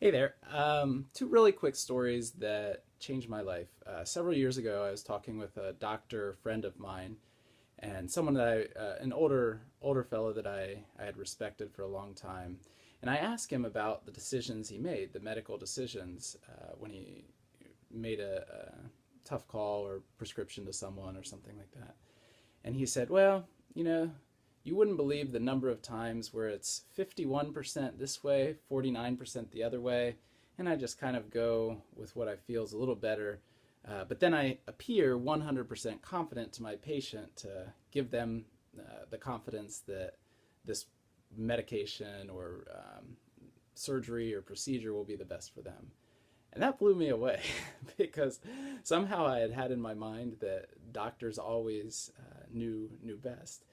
Hey there. Two really quick stories that changed my life. Several years ago, I was talking with a doctor friend of mine, and someone an older fellow that I had respected for a long time, and I asked him about the decisions he made, the medical decisions, when he made a tough call or prescription to someone or something like that. And he said, "Well, you know, you wouldn't believe the number of times where it's 51% this way, 49% the other way, and I just kind of go with what I feel is a little better. But then I appear 100% confident to my patient to give them the confidence that this medication or surgery or procedure will be the best for them." And that blew me away because somehow I had in my mind that doctors always knew best.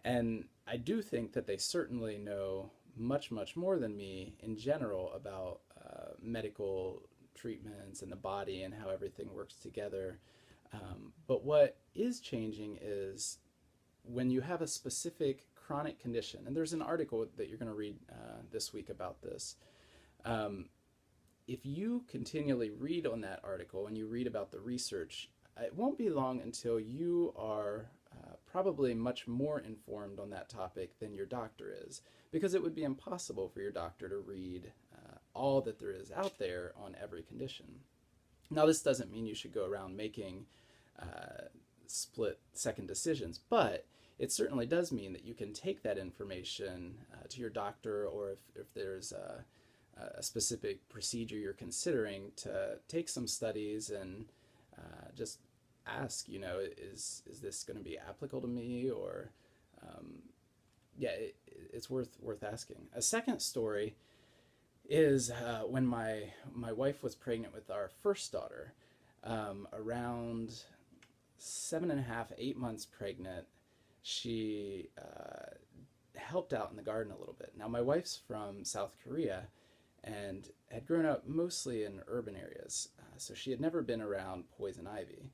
And I do think that they certainly know much more than me in general about medical treatments and the body and how everything works together. But what is changing is when you have a specific chronic condition, and there's an article that you're going to read this week about this. Um, if you continually read on that article and you read about the research, it won't be long until you are probably much more informed on that topic than your doctor is, because it would be impossible for your doctor to read all that there is out there on every condition. Now, this doesn't mean you should go around making split second decisions, but it certainly does mean that you can take that information to your doctor, or if there's a specific procedure you're considering, to take some studies and just ask, is this going to be applicable to me? Or yeah, it's worth asking. A second story is when my wife was pregnant with our first daughter, around 7.5, 8 months pregnant. She helped out in the garden a little bit. Now, my wife's from South Korea and had grown up mostly in urban areas, so she had never been around poison ivy.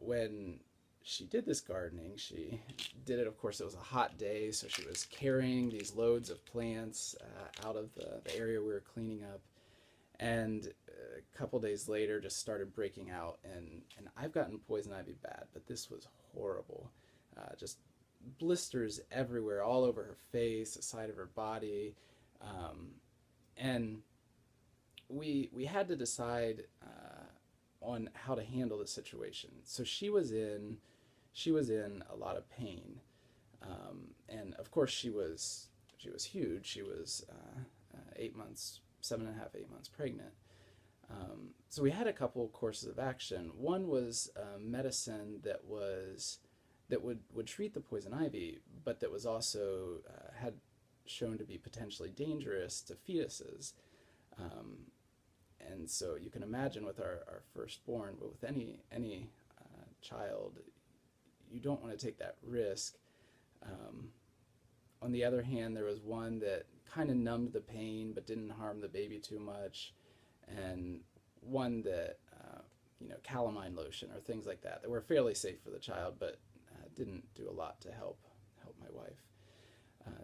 When she did this gardening, she did it, of course, it was a hot day, so she was carrying these loads of plants out of the area we were cleaning up. And a couple days later, just started breaking out. And I've gotten poison ivy bad, but this was horrible. Just blisters everywhere, all over her face, the side of her body. And we had to decide on how to handle the situation. So she was in a lot of pain, and of course she was huge. She was 8 months, 7.5, 8 months pregnant. So we had a couple courses of action. One was medicine that would treat the poison ivy, but that was also had shown to be potentially dangerous to fetuses. Um, and so you can imagine with our firstborn, but with any child, you don't want to take that risk. Um, on the other hand, there was one that kind of numbed the pain but didn't harm the baby too much, and one that calamine lotion or things like that were fairly safe for the child, but didn't do a lot to help my wife.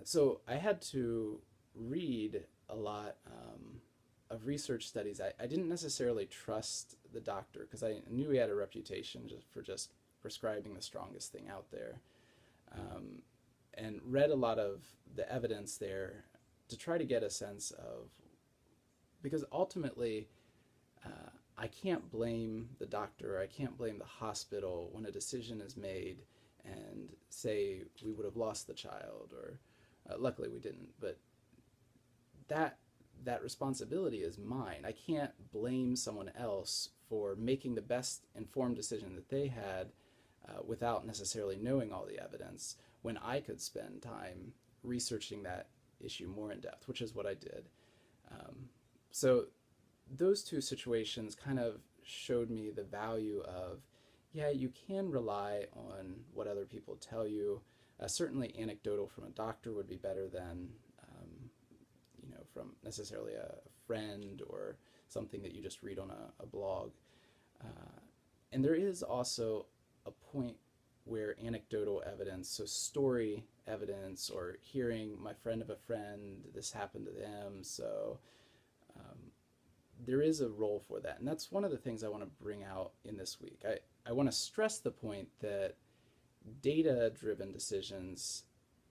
So I had to read a lot of research studies. I didn't necessarily trust the doctor because I knew he had a reputation just prescribing the strongest thing out there, um, and read a lot of the evidence there to try to get a sense of, because ultimately I can't blame the doctor, I can't blame the hospital when a decision is made and say we would have lost the child, or luckily we didn't, but that that responsibility is mine. I can't blame someone else for making the best informed decision that they had without necessarily knowing all the evidence, when I could spend time researching that issue more in depth, which is what I did. So those two situations kind of showed me the value of, yeah, you can rely on what other people tell you. Certainly, anecdotal from a doctor would be better than from necessarily a friend or something that you just read on a blog. And there is also a point where anecdotal evidence, so story evidence, or hearing my friend of a friend, this happened to them, so there is a role for that. And that's one of the things I want to bring out in this week. I want to stress the point that data driven decisions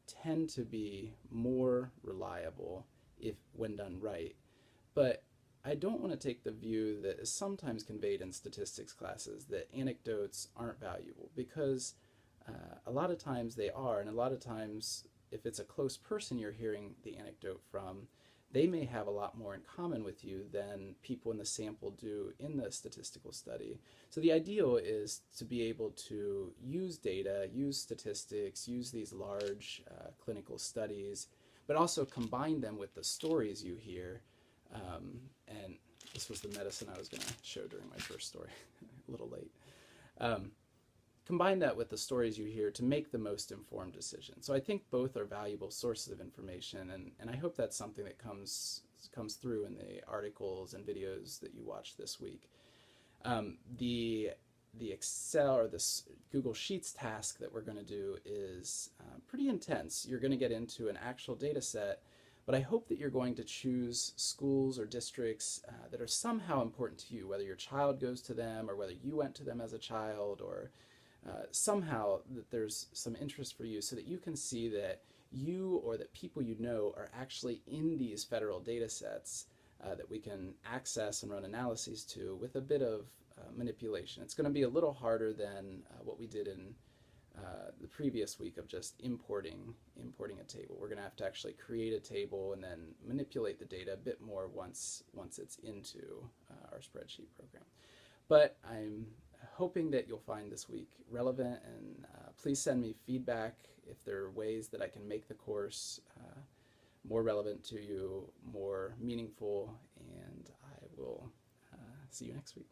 tend to be more reliable if when done right. But I don't want to take the view that is sometimes conveyed in statistics classes that anecdotes aren't valuable, because a lot of times they are, and a lot of times if it's a close person you're hearing the anecdote from, they may have a lot more in common with you than people in the sample do in the statistical study. So the ideal is to be able to use data, use statistics, use these large clinical studies, but also combine them with the stories you hear. And this was the medicine I was going to show during my first story, a little late. Um, Combine that with the stories you hear to make the most informed decision. So I think both are valuable sources of information, and I hope that's something that comes through in the articles and videos that you watch this week. The Excel or this Google Sheets task that we're going to do is pretty intense. You're going to get into an actual data set, but I hope that you're going to choose schools or districts that are somehow important to you, whether your child goes to them or whether you went to them as a child, or somehow that there's some interest for you, so that you can see that you or that people you know are actually in these federal data sets that we can access and run analyses to with a bit of manipulation. It's going to be a little harder than what we did in the previous week of just importing a table. We're going to have to actually create a table and then manipulate the data a bit more once it's into our spreadsheet program. But I'm hoping that you'll find this week relevant, and please send me feedback if there are ways that I can make the course more relevant to you, more meaningful, and I will see you next week.